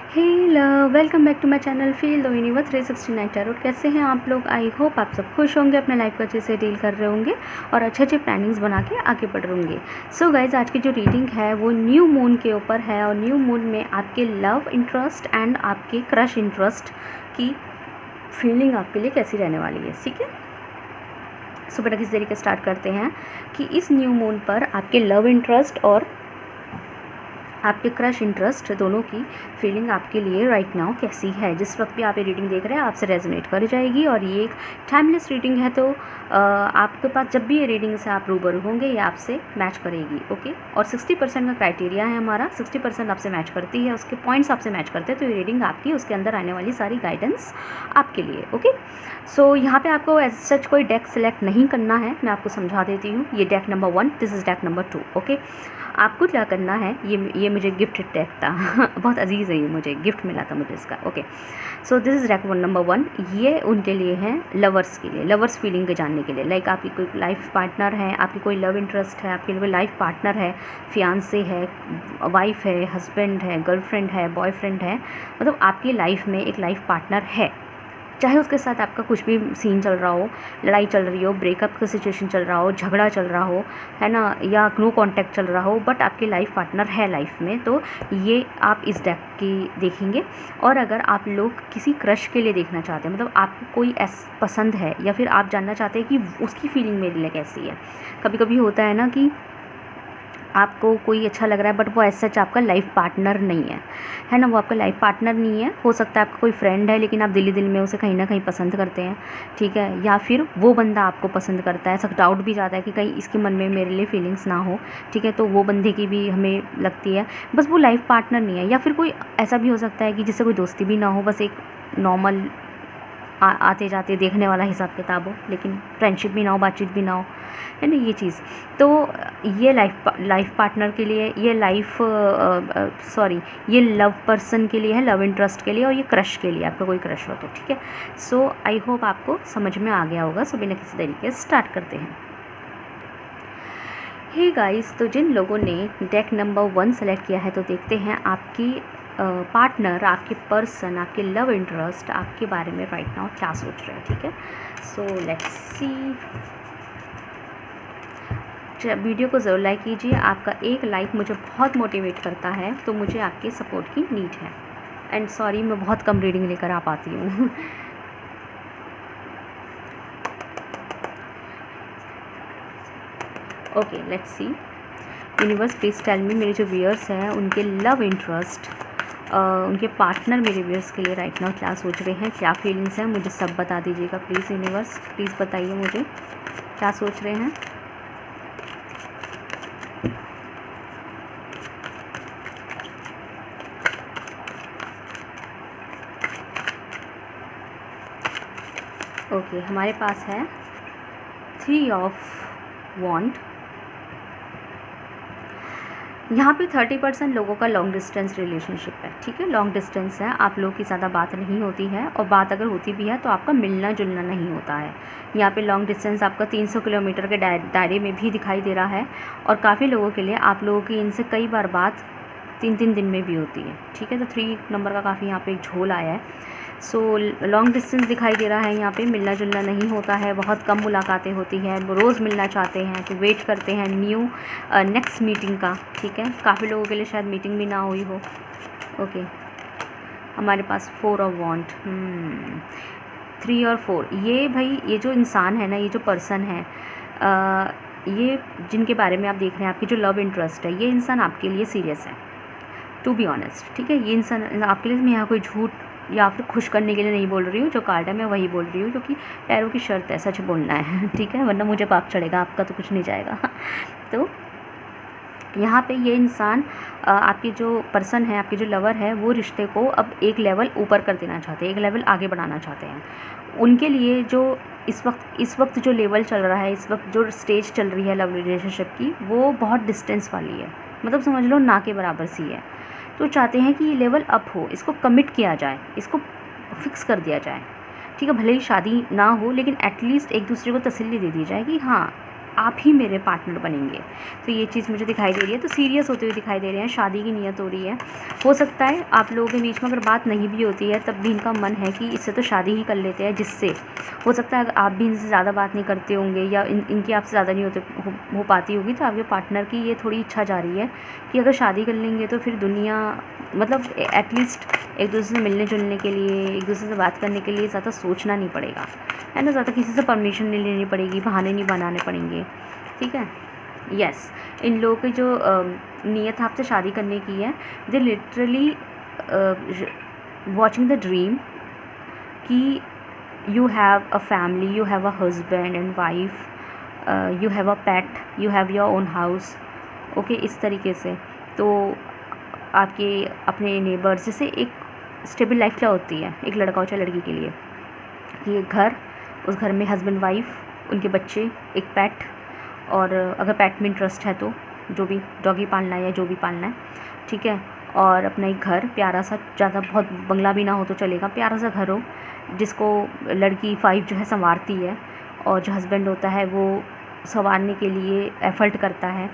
Hello, welcome back to my channel feel the universe 369 tarot. कैसे हैं आप लोग? आई होप आप सब खुश होंगे, अपने लाइफ को अच्छे से डील कर रहे होंगे और अच्छे अच्छे प्लानिंग्स बना के आगे बढ़ रहे होंगे। सो गाइज, आज की जो रीडिंग है वो न्यू मून के ऊपर है और न्यू मून में आपके लव इंटरेस्ट एंड आपके क्रश इंटरेस्ट की फीलिंग आपके लिए कैसी रहने वाली है। ठीक है, सो बेटा किस तरीके स्टार्ट करते हैं कि इस न्यू मून पर आपके लव इंटरेस्ट और आपके क्रश इंटरेस्ट दोनों की फीलिंग आपके लिए राइट नाउ कैसी है। जिस वक्त भी आप ये रीडिंग देख रहे हैं आपसे रेजोनेट कर जाएगी और ये एक टाइमलेस रीडिंग है, तो आपके पास जब भी ये रीडिंग से आप रूबरू होंगे ये आपसे मैच करेगी। ओके, और 60% का क्राइटेरिया है हमारा, 60% आपसे मैच करती है, उसके पॉइंट्स आपसे मैच करते हैं तो ये रीडिंग आपकी, उसके अंदर आने वाली सारी गाइडेंस आपके लिए। ओके, सो यहाँ पे आपको एज सच कोई डेक सेलेक्ट नहीं करना है, मैं आपको समझा देती हूँ। ये deck number 1, this is deck number 2। Okay, आपको क्या करना है, ये मुझे गिफ्ट डेक था बहुत अजीज़ है, ये मुझे गिफ्ट मिला था मुझे इसका। Okay, so this is deck number 1। ये उनके लिए है, लवर्स के लिए, लवर्स फीलिंग के जानने के लिए। लाइक आपकी कोई लाइफ पार्टनर है, आपकी कोई लव इंटरेस्ट है, आपकी कोई लाइफ पार्टनर है, फियांसे है, वाइफ है, हस्बैंड है, गर्लफ्रेंड है, बॉयफ्रेंड है, मतलब आपकी लाइफ में एक लाइफ पार्टनर है। चाहे उसके साथ आपका कुछ भी सीन चल रहा हो, लड़ाई चल रही हो, ब्रेकअप का सिचुएशन चल रहा हो, झगड़ा चल रहा हो, है ना, या नो कांटेक्ट चल रहा हो, बट आपकी लाइफ पार्टनर है लाइफ में, तो ये आप इस डेक की देखेंगे। और अगर आप लोग किसी क्रश के लिए देखना चाहते हैं, मतलब आपको कोई पसंद है या फिर आप जानना चाहते हैं कि उसकी फीलिंग मेरे लिए कैसी है। कभी कभी होता है ना कि आपको कोई अच्छा लग रहा है बट वो एज सच आपका लाइफ पार्टनर नहीं है ना, वो आपका लाइफ पार्टनर नहीं है। हो सकता है आपका कोई फ्रेंड है लेकिन आप दिल ही दिल में उसे कहीं ना कहीं पसंद करते हैं, ठीक है, या फिर वो बंदा आपको पसंद करता है। ऐसा डाउट भी जाता है कि कहीं इसके मन में मेरे लिए फीलिंग्स ना हो, ठीक है, तो वो बंदे की भी हमें लगती है, बस वो लाइफ पार्टनर नहीं है। या फिर कोई ऐसा भी हो सकता है कि जिससे कोई दोस्ती भी ना हो, बस एक नॉर्मल आते जाते देखने वाला हिसाब किताब हो, लेकिन फ्रेंडशिप भी ना हो, बातचीत भी ना हो, है ना, ये चीज़। तो ये लाइफ पार्टनर के लिए, ये ये लव पर्सन के लिए है, लव इंटरेस्ट के लिए, और ये क्रश के लिए, आपका कोई क्रश हो तो, ठीक है। सो आई होप आपको समझ में आ गया होगा। सो बिना किसी तरीके से स्टार्ट करते हैं। हे गाइस, तो जिन लोगों ने डेक नंबर 1 सेलेक्ट किया है, तो देखते हैं आपकी पार्टनर, आपके पर्सन, आपके लव इंटरेस्ट आपके बारे में राइट नाउ क्या सोच रहे हैं, ठीक है। So let's see. वीडियो को ज़रूर लाइक कीजिए, आपका एक लाइक मुझे बहुत मोटिवेट करता है, तो मुझे आपके सपोर्ट की नीड है। एंड सॉरी, मैं बहुत कम रीडिंग लेकर आ पाती हूँ okay, let's see. Universe please tell me, मेरे जो व्यूअर्स हैं उनके लव इंटरेस्ट, उनके पार्टनर मेरे व्यूअर्स के लिए राइट नाउ क्या सोच रहे हैं, क्या फीलिंग्स हैं, मुझे सब बता दीजिएगा प्लीज़। यूनिवर्स प्लीज़ बताइए मुझे क्या सोच रहे हैं। ओके, हमारे पास है 3 ऑफ वॉन्ड। यहाँ पे 30% लोगों का लॉन्ग डिस्टेंस रिलेशनशिप है, ठीक है, लॉन्ग डिस्टेंस है, आप लोगों की ज़्यादा बात नहीं होती है, और बात अगर होती भी है तो आपका मिलना जुलना नहीं होता है। यहाँ पे लॉन्ग डिस्टेंस आपका 300 किलोमीटर के दायरे में भी दिखाई दे रहा है, और काफ़ी लोगों के लिए आप लोगों की इनसे कई बार बात 3-3 दिन में भी होती है, ठीक है। तो 3 नंबर का काफ़ी यहाँ पे एक झोल आया है। सो लॉन्ग डिस्टेंस दिखाई दे रहा है, यहाँ पे मिलना जुलना नहीं होता है, बहुत कम मुलाकातें होती हैं, रोज़ मिलना चाहते हैं, तो वेट करते हैं नेक्स्ट मीटिंग का, ठीक है। काफ़ी लोगों के लिए शायद मीटिंग भी ना हुई हो। ओके, हमारे पास 4 ऑफ वॉन्ड, 3 और 4। ये भाई, ये जो इंसान है ना, ये जो पर्सन है, ये जिनके बारे में आप देख रहे हैं, आपकी जो लव इंटरेस्ट है, ये इंसान आपके लिए सीरियस है, टू बी ऑनेस्ट, ठीक है। ये इंसान आपके लिए, मैं यहाँ कोई झूठ या फिर खुश करने के लिए नहीं बोल रही हूँ, जो कार्ड है मैं वही बोल रही हूँ, क्योंकि टैरो की शर्त है, सच बोलना है, ठीक है, वरना मुझे पाप चढ़ेगा, आपका तो कुछ नहीं जाएगा तो यहाँ पे ये इंसान, आपकी जो पर्सन है, आपके जो लवर है, वो रिश्ते को अब एक लेवल ऊपर कर देना चाहते हैं, एक लेवल आगे बढ़ाना चाहते हैं। उनके लिए जो इस वक्त जो लेवल चल रहा है, इस वक्त जो स्टेज चल रही है लव रिलेशनशिप की, वो बहुत डिस्टेंस वाली है, मतलब समझ लो ना के बराबर सी है। तो चाहते हैं कि ये लेवल अप हो, इसको कमिट किया जाए, इसको फिक्स कर दिया जाए, ठीक है। भले ही शादी ना हो, लेकिन एटलीस्ट एक दूसरे को तसल्ली दे दी जाए कि हाँ आप ही मेरे पार्टनर बनेंगे। तो ये चीज़ मुझे दिखाई दे रही है। तो सीरियस होते हुए दिखाई दे रहे हैं, शादी की नीयत हो रही है। हो सकता है आप लोगों के बीच में अगर बात नहीं भी होती है तब भी इनका मन है कि इससे तो शादी ही कर लेते हैं, जिससे हो सकता है अगर आप भी इनसे ज़्यादा बात नहीं करते होंगे या इनकी आपसे ज़्यादा नहीं हो पाती होगी, तो आपके पार्टनर की ये थोड़ी इच्छा जा रही है कि अगर शादी कर लेंगे तो फिर दुनिया मतलब एटलीस्ट एक दूसरे से मिलने जुलने के लिए, एक दूसरे से बात करने के लिए ज़्यादा सोचना नहीं पड़ेगा, है ना, ज़्यादा किसी से परमिशन नहीं लेनी पड़ेगी, बहाने नहीं बनाने पड़ेंगे, ठीक है। यस, इन लोगों की जो नीयत आपसे शादी करने की है, they literally watching the dream कि you have a family, you have a husband and wife, you have a pet, you have your own house, okay, इस तरीके से। तो आपके अपने नेबर्स, जैसे एक स्टेबल लाइफ क्या होती है एक लड़का हो चाहे लड़की के लिए, कि एक घर, उस घर में हस्बैंड वाइफ, उनके बच्चे, एक पेट, और अगर पेट में इंटरेस्ट है तो जो भी डॉगी पालना है या जो भी पालना है, ठीक है, और अपना एक घर प्यारा सा, ज़्यादा बहुत बंगला भी ना हो तो चलेगा, प्यारा सा घर हो जिसको लड़की वाइफ जो है संवारती है, और जो हस्बैंड होता है वो संवारने के लिए एफर्ट करता है।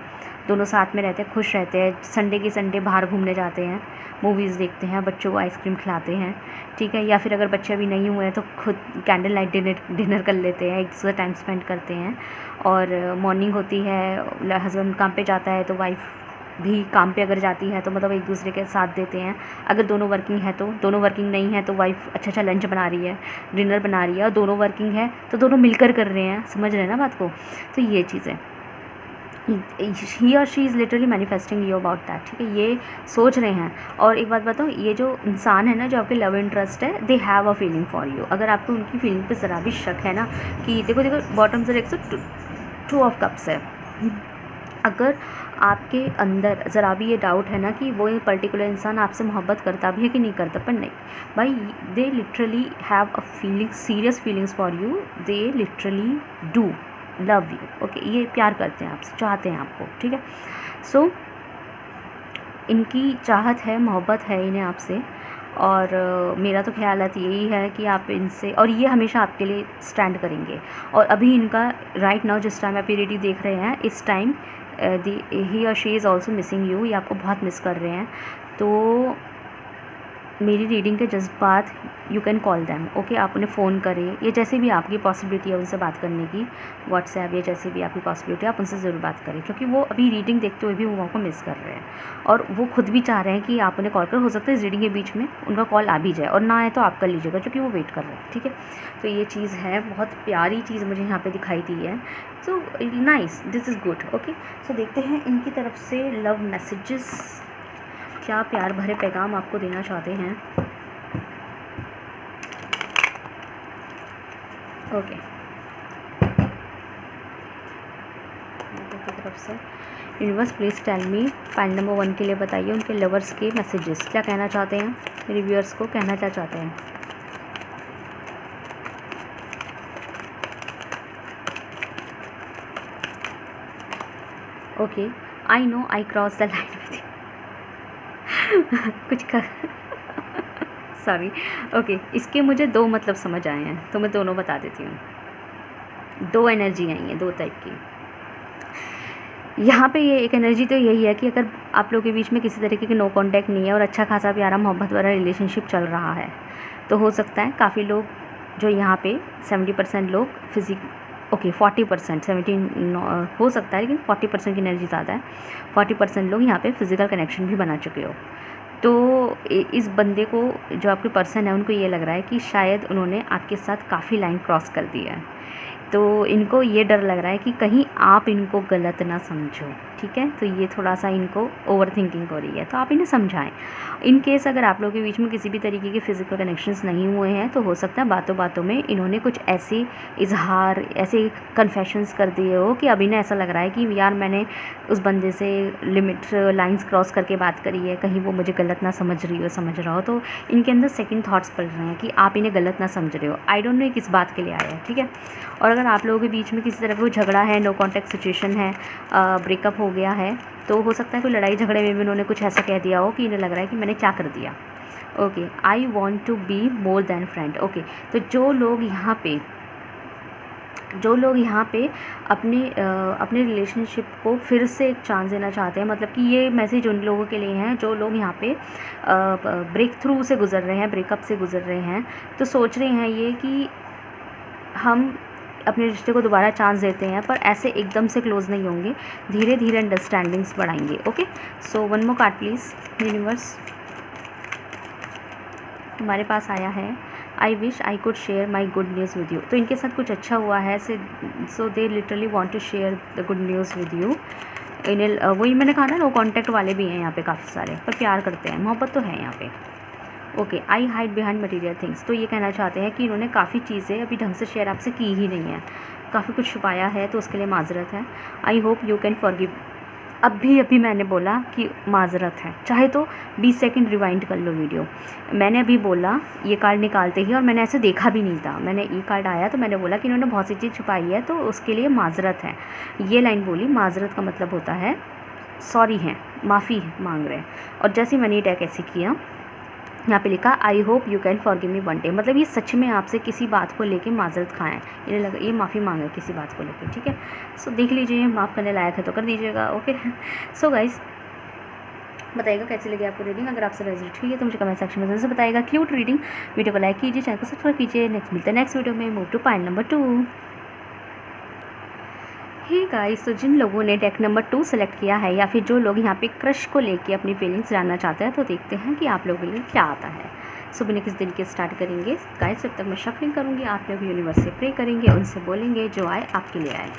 दोनों साथ में रहते हैं, खुश रहते हैं, संडे के संडे बाहर घूमने जाते हैं, मूवीज़ देखते हैं, बच्चों को आइसक्रीम खिलाते हैं, ठीक है, या फिर अगर बच्चे अभी नहीं हुए हैं तो खुद कैंडल लाइट डिनर कर लेते हैं, एक दूसरे टाइम स्पेंड करते हैं। और मॉर्निंग होती है, हस्बैंड काम पे जाता है तो वाइफ भी काम पे अगर जाती है तो मतलब एक दूसरे के साथ देते हैं। अगर दोनों वर्किंग है तो, दोनों वर्किंग नहीं है तो वाइफ अच्छा लंच बना रही है, डिनर बना रही है, और दोनों वर्किंग है तो दोनों मिलकर कर रहे हैं, समझ रहे हैं ना बात को। तो ये चीज़ें ही और she is literally manifesting you about that, ठीक है, ये सोच रहे हैं। और एक बात बताओ, ये जो इंसान है ना, जो आपके लव इंटरेस्ट है, they have a feeling for you. अगर आपको उनकी फीलिंग पे ज़रा भी शक है ना, कि देखो बॉटम से देखो, टू ऑफ कप्स है, अगर आपके अंदर ज़रा भी ये डाउट है ना कि वो पर्टिकुलर इंसान आपसे मोहब्बत करता भी है कि नहीं करता, पर नहीं भाई, they literally have a feeling, serious feelings for you, they literally do love you, okay, ये प्यार करते हैं आपसे, चाहते हैं आपको, ठीक है। सो इनकी चाहत है, मोहब्बत है इन्हें आपसे, और मेरा तो ख्यालात यही है कि आप इनसे, और ये हमेशा आपके लिए स्टैंड करेंगे। और अभी इनका राइट नाउ जिस टाइम आप ये रीडिंग देख रहे हैं, इस टाइम ही और she is also missing you, ये आपको बहुत मिस कर रहे हैं। तो मेरी रीडिंग के जज्बात, you can call them, okay, आप उन्हें फ़ोन करें, या जैसे भी आपकी पॉसिबिलिटी है उनसे बात करने की, व्हाट्सएप या जैसे भी आपकी पॉसिबिलिटी है आप उनसे ज़रूर बात करें, क्योंकि वो अभी रीडिंग देखते हुए भी वो आपको मिस कर रहे हैं, और वो खुद भी चाह रहे हैं कि आप उन्हें कॉल करें। हो सकता है इस रीडिंग के बीच में उनका कॉल आ भी जाए, और ना आए तो आप कर लीजिएगा, क्योंकि वो वेट कर रहे हैं, ठीक है। तो ये चीज़ है, बहुत प्यारी चीज़ मुझे यहाँ पर दिखाई दी है। So nice, this is good, okay. So देखते हैं इनकी तरफ से लव मैसेजेस, क्या प्यार भरे पैगाम आपको देना चाहते हैं, ओके। की तरफ से universe please tell me, file number 1 के लिए बताइए उनके लवर्स के मैसेजेस, क्या कहना चाहते हैं, मेरे व्यूअर्स को कहना क्या चाहते हैं। Okay, I know I cross the line with you कुछ कर सॉरी, ओके, इसके मुझे 2 मतलब समझ आए हैं, तो मैं दोनों बता देती हूँ। 2 एनर्जी आई हैं, 2 टाइप की। यहाँ पे ये एक एनर्जी तो यही है कि अगर आप लोगों के बीच में किसी तरीके की नो कांटेक्ट नहीं है और अच्छा खासा प्यारा मोहब्बत वाला रिलेशनशिप चल रहा है, तो हो सकता है काफ़ी लोग जो यहाँ पे 70% लोग ओके 40%, 17 हो सकता है, लेकिन 40% की एनर्जी ज़्यादा है। 40% लोग यहाँ पे फिज़िकल कनेक्शन भी बना चुके हो। तो इस बंदे को, जो आपके पर्सन है, उनको ये लग रहा है कि शायद उन्होंने आपके साथ काफ़ी लाइन क्रॉस कर दी है, तो इनको ये डर लग रहा है कि कहीं आप इनको गलत ना समझो, ठीक है। तो ये थोड़ा सा इनको ओवर थिंकिंग हो रही है, तो आप इन्हें समझाएं। इन केस अगर आप लोगों के बीच में किसी भी तरीके के फिज़िकल कनेक्शंस नहीं हुए हैं, तो हो सकता है बातों बातों में इन्होंने कुछ ऐसे इजहार, ऐसे कन्फेशंस कर दिए हो कि अब इन्हें ऐसा लग रहा है कि यार मैंने उस बंदे से लिमिट लाइंस क्रॉस करके बात करी है, कहीं वो मुझे गलत ना समझ रहा हो। तो इनके अंदर सेकंड थॉट्स पड़ रहे हैं कि आप इन्हें गलत ना समझ रहे हो। आई डोंट नो किस बात के लिए आया है, ठीक है। और अगर आप लोगों के बीच में किसी तरह का कोई झगड़ा है, नो कॉन्टैक्ट सिचुएशन है, ब्रेकअप हो गया है, तो हो सकता है कोई लड़ाई झगड़े में भी उन्होंने कुछ ऐसा कह दिया हो कि इन्हें लग रहा है कि मैंने क्या कर दिया। Okay, I want to be more than friend, okay. तो जो लोग यहाँ पे जो लोग यहाँ पे अपने रिलेशनशिप को फिर से एक चांस देना चाहते हैं, मतलब कि ये मैसेज उन लोगों के लिए हैं जो लोग यहाँ पे ब्रेक थ्रू से गुज़र रहे हैं, ब्रेकअप से गुज़र रहे हैं, तो सोच रहे हैं ये कि हम अपने रिश्ते को दोबारा चांस देते हैं, पर ऐसे एकदम से क्लोज़ नहीं होंगे, धीरे धीरे अंडरस्टैंडिंग्स बढ़ाएंगे। Okay, so one more card please universe. हमारे पास आया है I wish I could share my good news with you. तो इनके साथ कुछ अच्छा हुआ है, so they literally want to share the good news with you. इन्हें वही मैंने कहा ना, नो कॉन्टैक्ट वाले भी हैं यहाँ पे काफ़ी सारे, पर प्यार करते हैं, मोहब्बत तो है यहाँ पे। ओके, आई हाइड बिहाइंड मटीरियल थिंग्स। तो ये कहना चाहते हैं कि इन्होंने काफ़ी चीज़ें अभी ढंग से शेयर आपसे की ही नहीं है, काफ़ी कुछ छुपाया है, तो उसके लिए माजरत है। I hope you can forgive. अभी मैंने बोला कि माजरत है, चाहे तो 20 सेकंड रिवाइंड कर लो वीडियो। मैंने अभी बोला ये कार्ड निकालते ही, और मैंने ऐसे देखा भी नहीं था, मैंने ये कार्ड आया तो मैंने बोला कि इन्होंने बहुत सी चीज़ छुपाई है, तो उसके लिए माजरत है। ये लाइन बोली, माजरत का मतलब होता है सॉरी हैं, माफ़ी मांग रहे हैं। और जैसे मैंने ये टैग ऐसे किया, यहाँ पे लिखा I hope you can forgive me one day, मतलब ये सच में आपसे किसी बात को लेके माजरत खाएँ, इन्हें लगा ये माफ़ी मांगे किसी बात को लेके। ठीक है, सो देख लीजिए, माफ़ करने लायक है तो कर दीजिएगा। ओके, सो गाइस बताइएगा कैसी लगी आपको रीडिंग। अगर आपसे रेजोनेट हुई है तो मुझे कमेंट सेक्शन में जरूर बताइएगा। क्यूट रीडिंग, वीडियो को लाइक कीजिए, चैनल को सब्सक्राइब कीजिए। नेक्स्ट मिलते हैं नेक्स्ट वीडियो में। Move to point number 2। Hey guys, तो जिन लोगों ने डेक नंबर 2 सेलेक्ट किया है, या फिर जो लोग यहाँ पे क्रश को लेके अपनी फीलिंग्स जानना चाहते हैं, तो देखते हैं कि आप लोगों के लिए क्या आता है। सुबह किस दिन के स्टार्ट करेंगे गाइस। जब तक मैं शफलिंग करूँगी, आप लोग यूनिवर्स से प्रे करेंगे, उनसे बोलेंगे जो आए आपके लिए आए।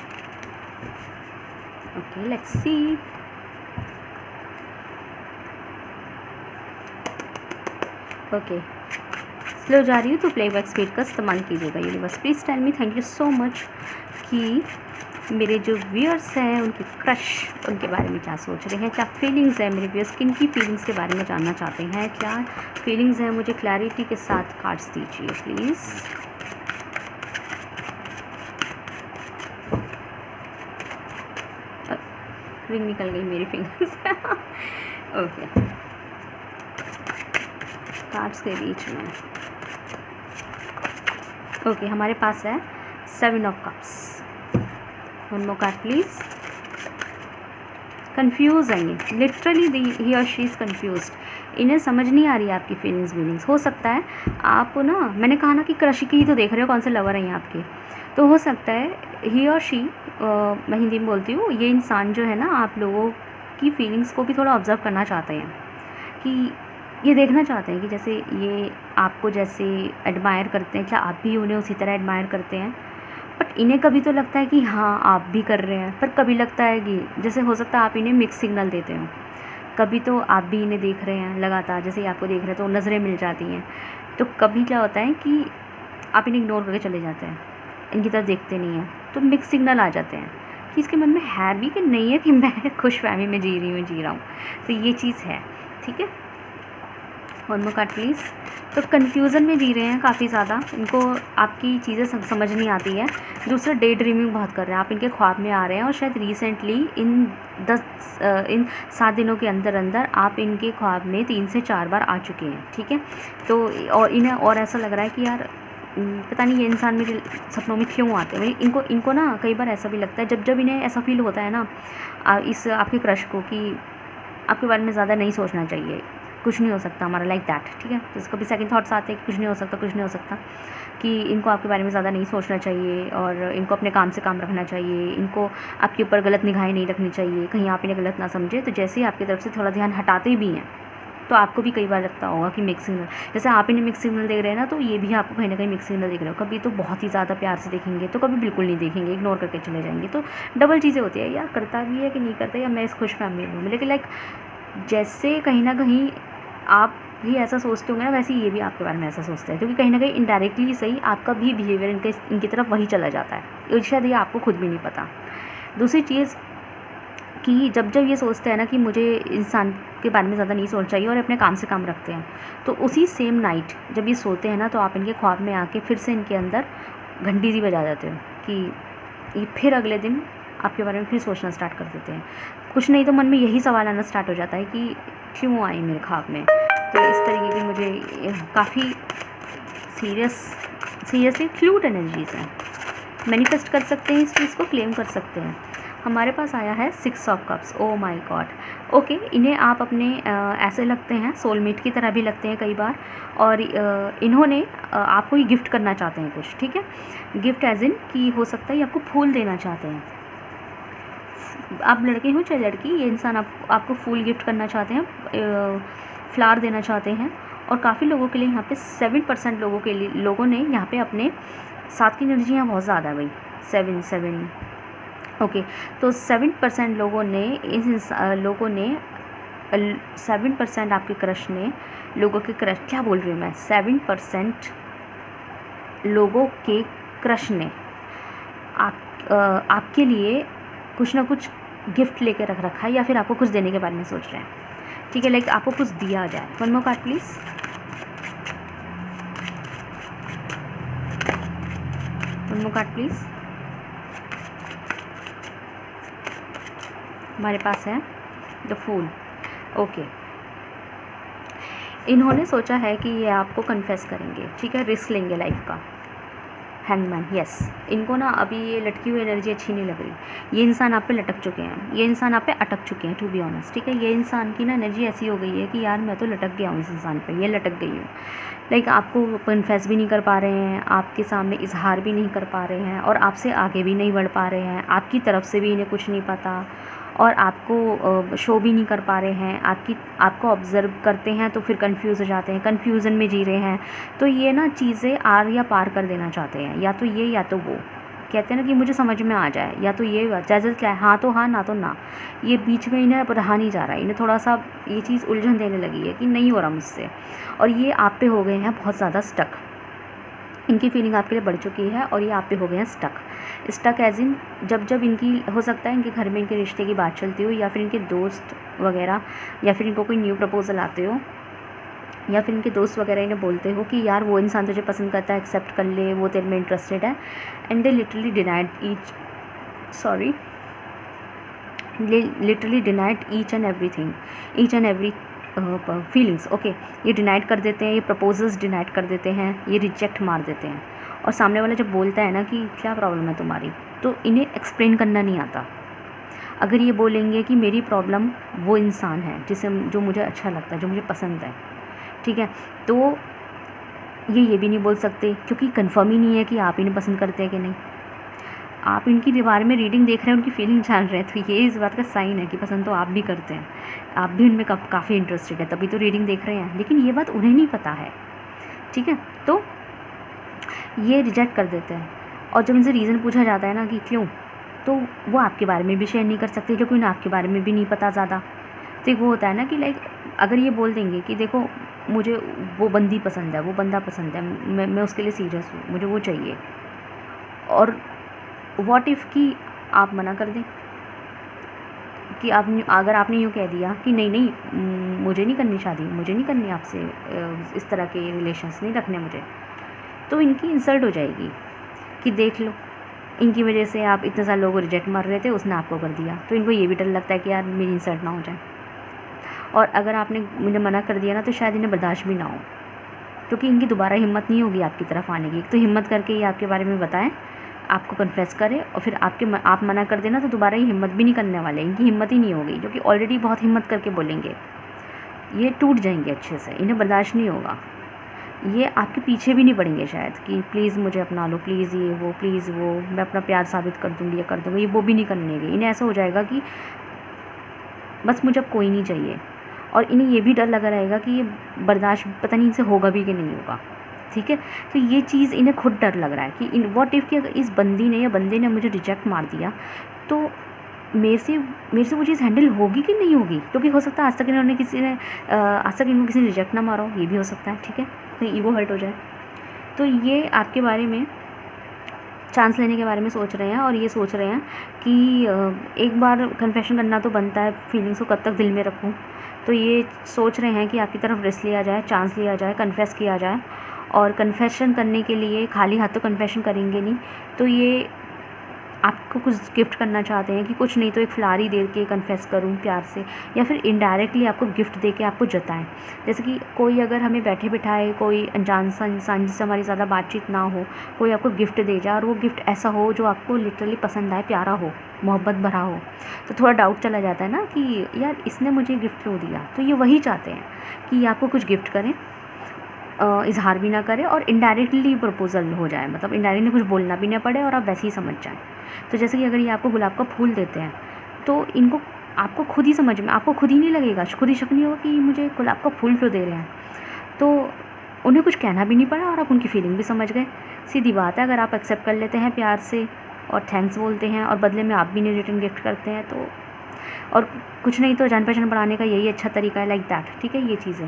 Okay, let's see. Okay, slow जा रही हूँ तो प्लेबैक स्पीड का इस्तेमाल कीजिएगा। Universe please tell me, thank you so much, कि मेरे जो व्यूअर्स हैं उनकी क्रश, उनके बारे में क्या सोच रहे हैं, क्या फीलिंग्स है मेरे व्यूअर्स, किन की फीलिंग्स के बारे में जानना चाहते हैं, क्या फीलिंग्स हैं, मुझे क्लैरिटी के साथ कार्ड्स दीजिए प्लीज़। रिंग निकल गई मेरी फिंगर्स। ओके, कार्ड्स के बीच में ओके, हमारे पास है 7 of cups. One more card please. Confuse है ये, लिटरली ही और शी इज़ कन्फ्यूज्ड। इन्हें समझ नहीं आ रही है आपकी फीलिंग्स। हो सकता है आप ना, मैंने कहा ना कि क्रश की ही तो देख रहे हो, कौन से लवर हैं आपके, तो हो सकता है ही और शी, मैं हिंदी में बोलती हूँ, ये इंसान जो है ना आप लोगों की फीलिंग्स को भी थोड़ा ऑब्जर्व करना चाहते हैं, कि ये देखना चाहते हैं कि जैसे ये आपको जैसे एडमायर करते हैं, क्या आप भी उन्हें उसी तरह एडमायर करते हैं। बट इन्हें कभी तो लगता है कि हाँ आप भी कर रहे हैं, पर कभी लगता है कि जैसे हो सकता है आप इन्हें मिक्स सिग्नल देते हो। कभी तो आप भी इन्हें देख रहे हैं लगातार, जैसे ही आपको देख रहे हैं तो नज़रें मिल जाती हैं, तो कभी क्या होता है कि आप इन्हें इग्नोर करके चले जाते हैं, इनकी तरफ देखते नहीं हैं, तो मिक्स सिग्नल आ जाते हैं कि इसके मन में है भी कि नहीं है कि मैं खुश फहमी में जी रहा हूँ। तो ये चीज़ है, ठीक है। One more card please. तो कन्फ्यूज़न में जी रहे हैं काफ़ी ज़्यादा, इनको आपकी चीज़ें समझ नहीं आती है। दूसरा, डे ड्रीमिंग बहुत कर रहे हैं, आप इनके ख्वाब में आ रहे हैं, और शायद रिसेंटली इन 7 दिनों के अंदर आप इनके ख्वाब में 3 से 4 बार आ चुके हैं, ठीक है। तो और इन्हें और ऐसा लग रहा है कि यार पता नहीं ये इंसान मेरे सपनों में क्यों आते हैं। इनको ना कई बार ऐसा भी लगता है, जब इन्हें ऐसा फील होता है ना इस आपके क्रश को, कि आपके बारे में ज़्यादा नहीं सोचना चाहिए, कुछ नहीं हो सकता हमारा, लाइक दैट, ठीक है। तो कभी सेकंड थॉट्स आते हैं कि कुछ नहीं हो सकता, कि इनको आपके बारे में ज़्यादा नहीं सोचना चाहिए, और इनको अपने काम से काम रखना चाहिए, इनको आपके ऊपर गलत निगाहें नहीं रखनी चाहिए, कहीं आप इन्हें गलत ना समझे। तो जैसे ही आपकी तरफ से थोड़ा ध्यान हटाते भी हैं, तो आपको भी कई बार लगता होगा कि मिक्स सिग्नल, जैसे आप इन्हें मिक्स सिग्नल देख रहे हैं ना, तो ये भी आपको कहीं ना कहीं मिक्स सिग्नल देख रहे हो। कभी तो बहुत ही ज़्यादा प्यार से देखेंगे, तो कभी बिल्कुल नहीं देखेंगे, इग्नोर करके चले जाएंगे। तो डबल चीज़ें होती है, यार करता भी है कि नहीं करता, या मैं इस खुश फैमिली में हूँ। लेकिन लाइक जैसे कहीं ना कहीं आप भी ऐसा सोचते होंगे ना, वैसे ये भी आपके बारे में ऐसा सोचते हैं, क्योंकि कहीं ना कहीं इनडायरेक्टली सही आपका भी बिहेवियर इनकी तरफ वही चला जाता है, शायद ये आपको खुद भी नहीं पता। दूसरी चीज़ कि जब ये सोचते हैं ना कि मुझे इंसान के बारे में ज़्यादा नहीं सोचना चाहिए, और अपने काम से काम रखते हैं, तो उसी सेम नाइट जब ये सोते हैं ना, तो आप इनके ख्वाब में आके फिर से इनके अंदर घंटी सी बजा जाते हो, कि ये फिर अगले दिन आपके बारे में फिर सोचना स्टार्ट कर देते हैं। कुछ नहीं तो मन में यही सवाल आना स्टार्ट हो जाता है कि क्यों आई मेरे ख्वाब में। तो इस तरीके की मुझे काफ़ी सीरियसली क्यूट एनर्जीज़ हैं। मैनिफेस्ट कर सकते हैं, इस चीज़ को क्लेम कर सकते हैं। हमारे पास आया है 6 of cups. Oh my God. Okay, इन्हें आप अपने ऐसे लगते हैं, सोलमेट की तरह भी लगते हैं कई बार, और इन्होंने आपको ही गिफ्ट करना चाहते हैं कुछ, ठीक है। गिफ्ट एज इन कि हो सकता है ये आपको फूल देना चाहते हैं। आप लड़के हो चाहे लड़की, ये इंसान आपको फूल गिफ्ट करना चाहते हैं, फ्लावर देना चाहते हैं। और काफ़ी लोगों के लिए यहाँ पे 7% लोगों ने यहाँ पे अपने साथ की एनर्जी यहाँ बहुत ज़्यादा है भाई, 7 ओके। तो 7% लोगों ने 7% आपके क्रश ने, लोगों के क्रश, क्या बोल रही हूँ मैं, 7% लोगों के क्रश ने आपके लिए कुछ ना कुछ गिफ्ट लेके रख रखा है, या फिर आपको कुछ देने के बारे में सोच रहे हैं, ठीक है। लाइक आपको कुछ दिया जाए। One more card please. One more card please. हमारे पास है द फूल। ओके, इन्होंने सोचा है कि ये आपको कन्फेस करेंगे, ठीक है, रिस्क लेंगे लाइफ का। Hangman, yes. इनको ना अभी ये लटकी हुई एनर्जी अच्छी नहीं लग रही। ये इंसान आप पे लटक चुके हैं, ये इंसान आप पे अटक चुके हैं, टू बी ऑनेस्ट, ठीक है। ये इंसान की ना एनर्जी ऐसी हो गई है कि यार मैं तो लटक गया हूँ इस इंसान पे, ये लटक गई हूँ। लाइक आपको कन्फेस भी नहीं कर पा रहे हैं, आपके सामने इजहार भी नहीं कर पा रहे हैं, और आपसे आगे भी नहीं बढ़ पा रहे हैं, आपकी तरफ से भी इन्हें कुछ नहीं पता, और आपको शो भी नहीं कर पा रहे हैं। आपको ऑब्ज़र्व करते हैं तो फिर कंफ्यूज हो जाते हैं, कन्फ्यूज़न में जी रहे हैं। तो ये ना चीज़ें आर या पार कर देना चाहते हैं, या तो ये या तो वो। कहते हैं ना कि मुझे समझ में आ जाए, या तो ये जैसे क्या है, हाँ तो हाँ, ना तो ना। ये बीच में इन्हें रहा नहीं जा रहा है, इन्हें थोड़ा सा ये चीज़ उलझन देने लगी है कि नहीं हो रहा मुझसे, और ये आप पे हो गए हैं बहुत ज़्यादा स्टक। इनकी फीलिंग आपके लिए बढ़ चुकी है और ये आप पे हो गए हैं स्टक एज इन जब इनकी, हो सकता है इनके घर में इनके रिश्ते की बात चलती हो, या फिर इनके दोस्त वगैरह, या फिर इनको कोई न्यू प्रपोजल आते हो, या फिर इनके दोस्त वगैरह इन्हें बोलते हो कि यार वो इंसान तुझे पसंद करता है, एक्सेप्ट कर ले, वो तेरे में इंटरेस्टेड है। And they literally denied each and every feelings. Okay, ये डिनाइड कर देते हैं, ये प्रपोजल्स डिनाइड कर देते हैं, ये रिजेक्ट मार देते हैं। और सामने वाला जब बोलता है ना कि क्या प्रॉब्लम है तुम्हारी, तो इन्हें एक्सप्लेन करना नहीं आता। अगर ये बोलेंगे कि मेरी प्रॉब्लम वो इंसान है जो मुझे अच्छा लगता है, जो मुझे पसंद है, ठीक है, तो ये भी नहीं बोल सकते, क्योंकि कंफर्म ही नहीं है कि आप इन्हें पसंद करते हैं कि नहीं। आप इनकी दीवार में रीडिंग देख रहे हैं, उनकी फीलिंग जान रहे हैं, तो ये इस बात का साइन है कि पसंद तो आप भी करते हैं, आप भी उनमें काफ़ी इंटरेस्टेड है, तभी तो रीडिंग देख रहे हैं। लेकिन ये बात उन्हें नहीं पता है, ठीक है। तो ये रिजेक्ट कर देते हैं, और जब इनसे रीज़न पूछा जाता है ना कि क्यों, तो वो आपके बारे में भी शेयर नहीं कर सकते, क्योंकि उन्हें आपके बारे में भी नहीं पता ज़्यादा। तो एक वो होता है ना कि लाइक अगर ये बोल देंगे कि देखो मुझे वो बंदी पसंद है, वो बंदा पसंद है, मैं उसके लिए सीरियस हूँ, मुझे वो चाहिए, और व्हाट इफ़ कि आप मना कर दें, कि अगर आपने यूँ कह दिया कि नहीं मुझे नहीं करनी शादी, मुझे नहीं करनी आपसे इस तरह के रिलेशंस नहीं रखने मुझे, तो इनकी इंसल्ट हो जाएगी कि देख लो इनकी वजह से आप इतने सारे लोगों को रिजेक्ट मार रहे थे, उसने आपको कर दिया। तो इनको ये भी डर लगता है कि यार मेरी इंसल्ट ना हो जाए, और अगर आपने मुझे मना कर दिया ना तो शायद इन्हें बर्दाश्त भी ना हो, क्योंकि इनकी दोबारा हिम्मत नहीं होगी आपकी तरफ आने की। तो हिम्मत करके ये आपके बारे में बताएं, आपको कन्फेस करें, और फिर आप मना कर देना तो दोबारा ये हिम्मत भी नहीं करने वाले, इनकी हिम्मत ही नहीं होगी, क्योंकि ऑलरेडी बहुत हिम्मत करके बोलेंगे, ये टूट जाएंगे अच्छे से, इन्हें बर्दाश्त नहीं होगा। ये आपके पीछे भी नहीं पड़ेंगे शायद कि प्लीज़ मुझे अपना लो, प्लीज़ ये वो, प्लीज़ वो, मैं अपना प्यार साबित कर दूँगी, ये कर दूँगी, ये वो भी नहीं करने गई। इन्हें ऐसा हो जाएगा कि बस मुझे अब कोई नहीं चाहिए, और इन्हें ये भी डर लगा रहेगा कि ये बर्दाश्त पता नहीं इनसे होगा भी कि नहीं होगा, ठीक है। तो ये चीज़ इन्हें खुद डर लग रहा है कि व्हाट इफ़ कि अगर इस बंदी ने या बंदे ने मुझे रिजेक्ट मार दिया तो मेरे से वो चीज़ हैंडल होगी कि नहीं होगी, क्योंकि हो सकता है आज तक इन्होंने आज तक इनको किसी ने रिजेक्ट ना मारा हो, ये भी हो सकता है, ठीक है, कहीं ईगो हर्ट हो जाए। तो ये आपके बारे में चांस लेने के बारे में सोच रहे हैं, और ये सोच रहे हैं कि एक बार कन्फेशन करना तो बनता है, फीलिंग्स को कब तक दिल में रखूं। तो ये सोच रहे हैं कि आपकी तरफ रिस्क लिया जाए, चांस लिया जाए, कन्फेस किया जाए। और कन्फेशन करने के लिए खाली हाथ तो कन्फेशन करेंगे नहीं, तो ये आपको कुछ गिफ्ट करना चाहते हैं कि कुछ नहीं तो एक फ्लावर ही दे के कन्फेस करूँ प्यार से, या फिर इनडायरेक्टली आपको गिफ्ट दे के आपको जताएँ। जैसे कि कोई अगर हमें बैठे बिठाए, कोई अनजान सा इंसान जिससे हमारी ज़्यादा बातचीत ना हो, कोई आपको गिफ्ट दे जाए और वो गिफ्ट ऐसा हो जो आपको लिटरली पसंद आए, प्यारा हो, मोहब्बत भरा हो, तो थोड़ा डाउट चला जाता है ना कि यार इसने मुझे गिफ्ट क्यों दिया। तो ये वही चाहते हैं कि आपको कुछ गिफ्ट करें, इज़हार भी ना करें और इनडायरेक्टली प्रपोज़ल हो जाए, मतलब इनडायरेक्टली कुछ बोलना भी ना पड़े और आप वैसे ही समझ जाएँ। तो जैसे कि अगर ये आपको गुलाब का फूल देते हैं तो इनको आपको खुद ही समझ में, आपको खुद ही नहीं लगेगा, खुद ही शक नहीं होगा कि मुझे गुलाब का फूल क्यों दे रहे हैं। तो उन्हें कुछ कहना भी नहीं पड़ा और आप उनकी फीलिंग भी समझ गए। सीधी बात है, अगर आप एक्सेप्ट कर लेते हैं प्यार से और थैंक्स बोलते हैं और बदले में आप भी नहीं रिटर्न गिफ्ट करते हैं, तो और कुछ नहीं तो जान पहचान बढ़ाने का यही अच्छा तरीका है, लाइक दैट। ठीक है, ये चीज़ें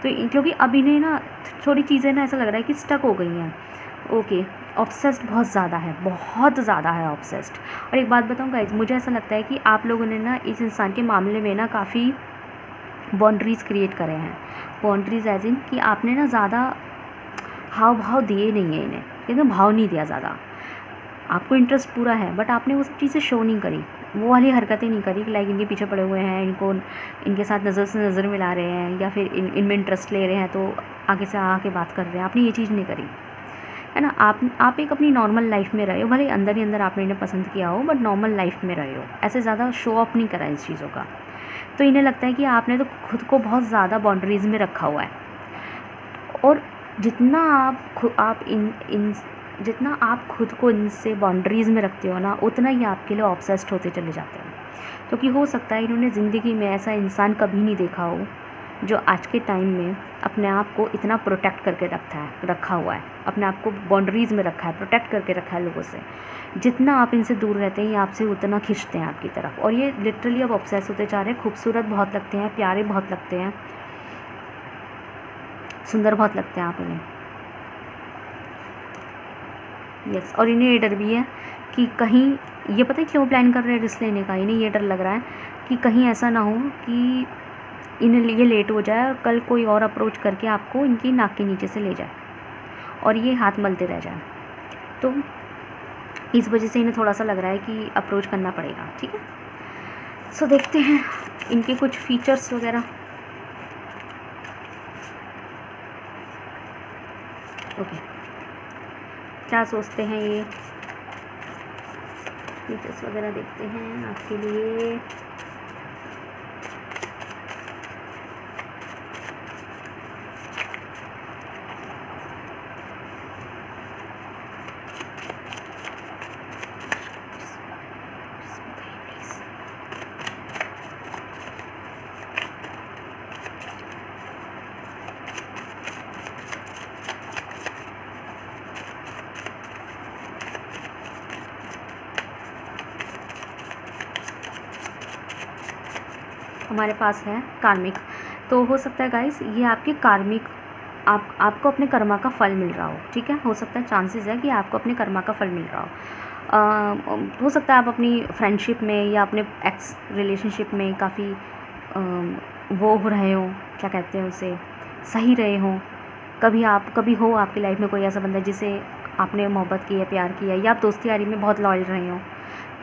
तो क्योंकि अब इन्हें ना थोड़ी चीज़ें ना ऐसा लग रहा है कि स्टक हो गई हैं। ओके, ऑब्सेस्ड बहुत ज़्यादा है, बहुत ज़्यादा है ऑब्सेस्ड। और एक बात बताऊँ गाइज, मुझे ऐसा लगता है कि आप लोगों ने ना इस इंसान के मामले में ना काफ़ी बाउंड्रीज़ क्रिएट करे हैं। बाउंड्रीज़ एज इन कि आपने ना ज़्यादा हाव भाव दिए नहीं है इन्हें, एकदम भाव नहीं दिया ज़्यादा। आपको इंटरेस्ट पूरा है बट आपने वो सब चीज़ें शो नहीं करी, वो वाली हरकतें नहीं करी कि लाइक इनके पीछे पड़े हुए हैं, इनको इनके साथ नज़र से नज़र मिला रहे हैं या फिर इनमें इंटरेस्ट ले रहे हैं तो आगे से आके बात कर रहे हैं। आपने ये चीज़ नहीं करी है ना। आप एक अपनी नॉर्मल लाइफ में रहे हो, भले अंदर ही अंदर आपने इन्हें पसंद किया हो बट नॉर्मल लाइफ में रहे हो, ऐसे ज़्यादा शो ऑफ नहीं करा इस चीज़ों का। तो इन्हें लगता है कि आपने तो खुद को बहुत ज़्यादा बाउंड्रीज़ में रखा हुआ है और जितना जितना आप खुद को इनसे बाउंड्रीज़ में रखते हो ना, उतना ही आपके लिए ऑब्सेस्ड होते चले जाते हैं। क्योंकि हो सकता है इन्होंने ज़िंदगी में ऐसा इंसान कभी नहीं देखा हो जो आज के टाइम में अपने आप को इतना प्रोटेक्ट करके रखा हुआ है, अपने आप को बाउंड्रीज़ में रखा है, प्रोटेक्ट करके रखा है लोगों से। जितना आप इनसे दूर रहते हैं ये आपसे उतना खींचते हैं आपकी तरफ, और ये लिटरली अब ऑब्सेस होते जा रहे हैं। खूबसूरत बहुत लगते हैं, प्यारे बहुत लगते हैं, सुंदर बहुत लगते हैं आप इन्हें। यस, और इन्हें ये डर भी है कि कहीं, ये पता है क्यों प्लान कर रहे हैं रिस्क लेने का, इन्हें ये डर लग रहा है कि कहीं ऐसा ना हो कि इन्हें ये लेट हो जाए और कल कोई और अप्रोच करके आपको इनकी नाक के नीचे से ले जाए और ये हाथ मलते रह जाए। तो इस वजह से इन्हें थोड़ा सा लग रहा है कि अप्रोच करना पड़ेगा। ठीक है, सो देखते हैं इनके कुछ फीचर्स वगैरह। ओके, क्या सोचते हैं ये, फीचर्स वगैरह देखते हैं आपके लिए। हमारे पास है कार्मिक, तो हो सकता है गाइस ये आपके कार्मिक, आपको अपने कर्मा का फल मिल रहा हो। ठीक है, हो सकता है, चांसेस है कि आपको अपने कर्मा का फल मिल रहा हो। हो सकता है आप अपनी फ्रेंडशिप में या अपने एक्स रिलेशनशिप में काफ़ी वो हो रहे हो, क्या कहते हैं उसे, सही रहे हो। कभी हो आपकी लाइफ में कोई ऐसा बंदा जिसे आपने मोहब्बत की है, प्यार किया है, या आप दोस्ती यारी में बहुत लॉयल रहे हो,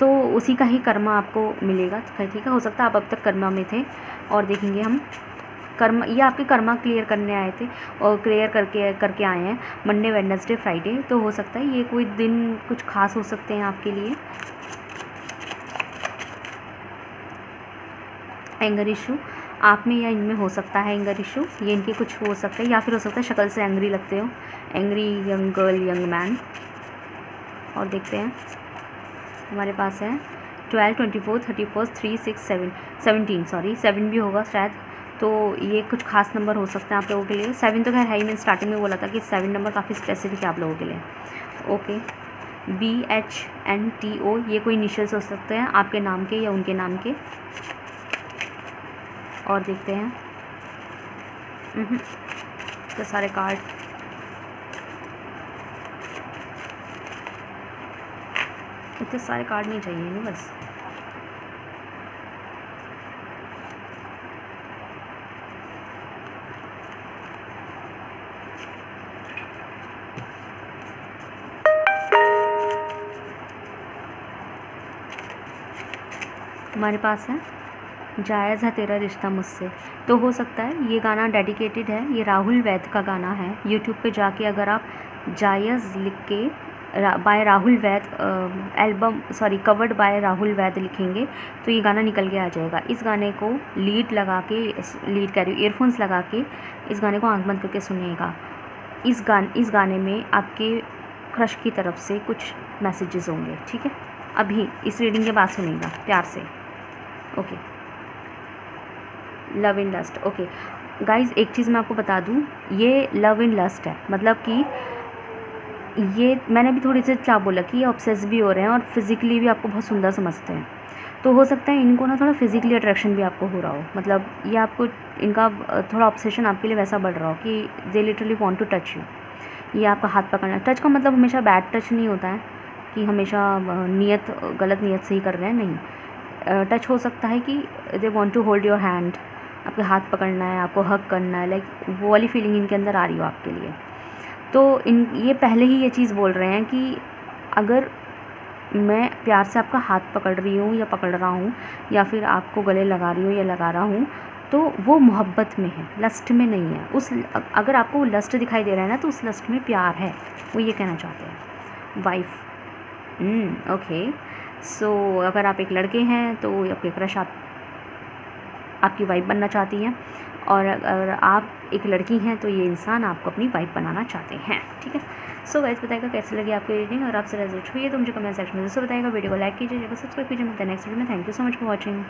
तो उसी का ही कर्मा आपको मिलेगा। तो ठीक है, हो सकता है आप अब तक कर्मा में थे और देखेंगे हम कर्म, ये आपके कर्मा क्लियर करने आए थे और क्लियर करके आए हैं मंडे, वेडनेसडे, फ्राइडे। तो हो सकता है ये कोई दिन कुछ खास हो सकते हैं आपके लिए। एंगर इशू आप में या इनमें हो सकता है, एंगर इशू ये इनके कुछ हो सकता है, या फिर हो सकता है शक्ल से एंग्री लगते हो, angry young girl, young man. और देखते हैं हमारे पास है 12, 24, 31, 3, 6, 7, 17, सॉरी 7 भी होगा शायद। तो ये कुछ खास नंबर हो सकते हैं आप लोगों के लिए। 7 तो खैर है ही, मैंने स्टार्टिंग में बोला था कि 7 नंबर काफ़ी स्पेसिफिक है आप लोगों के लिए। ओके, BHNTO ये कोई इनिशियल्स हो सकते हैं आपके नाम के या उनके नाम के। और देखते हैं तो सारे कार्ड, इतने सारे कार्ड नहीं चाहिए नहीं बस। तुम्हारे पास है, जायज़ है तेरा रिश्ता मुझसे। तो हो सकता है ये गाना डेडिकेटेड है, ये राहुल वैद का गाना है। यूट्यूब पे जाके अगर आप जायज़ लिख के by Rahul Vaid album sorry covered by Rahul Vaid लिखेंगे तो ये गाना निकल के आ जाएगा। इस गाने को लीड लगा के, लीड कह रही हूँ, ईयरफोन्स लगा के इस गाने को आंख बंद करके सुनिएगा। इस गाने में आपके क्रश की तरफ से कुछ मैसेजेस होंगे, ठीक है। अभी इस रीडिंग के बाद सुनिएगा प्यार से, okay. Love in lust, okay guys, एक चीज़ मैं आपको बता दूँ, ये लव इन लस्ट है, मतलब कि ये मैंने भी थोड़ी सी क्या बोला कि ये ऑब्सेस भी हो रहे हैं और फिज़िकली भी आपको बहुत सुंदर समझते हैं। तो हो सकता है इनको ना थोड़ा फिज़िकली अट्रैक्शन भी आपको हो रहा हो, मतलब ये आपको इनका थोड़ा ऑब्सेशन आपके लिए वैसा बढ़ रहा हो कि they literally want to touch you. ये आपका हाथ पकड़ना, टच का मतलब हमेशा बैड टच नहीं होता है कि हमेशा गलत नीयत से ही कर रहे हैं, नहीं। टच हो सकता है कि they want to hold your hand, आपके हाथ पकड़ना है, आपको हग करना है, लाइक वो वाली फीलिंग इनके अंदर आ रही हो आपके लिए। तो ये पहले ही ये चीज़ बोल रहे हैं कि अगर मैं प्यार से आपका हाथ पकड़ रही हूँ या पकड़ रहा हूँ या फिर आपको गले लगा रही हूँ या लगा रहा हूँ, तो वो मोहब्बत में है, लस्ट में नहीं है। अगर आपको लस्ट दिखाई दे रहा है ना, तो उस लस्ट में प्यार है, वो ये कहना चाहते हैं। Wife, okay. सो अगर आप एक लड़के हैं तो आपके क्रश आपकी वाइफ बनना चाहती हैं, और अगर आप एक लड़की हैं तो ये इंसान आपको अपनी वाइफ बनाना चाहते हैं, ठीक है। सो गाइस, बताइएगा कैसे लगी आपकी रीडिंग, और आपसे रेजोनेट हुई है तो मुझे कमेंट सेक्शन में जरूर बताइएगा। वीडियो को लाइक कीजिए, सब्सक्राइब कीजिए। मिलते हैं नेक्स्ट वीडियो में। Thank you so much for watching.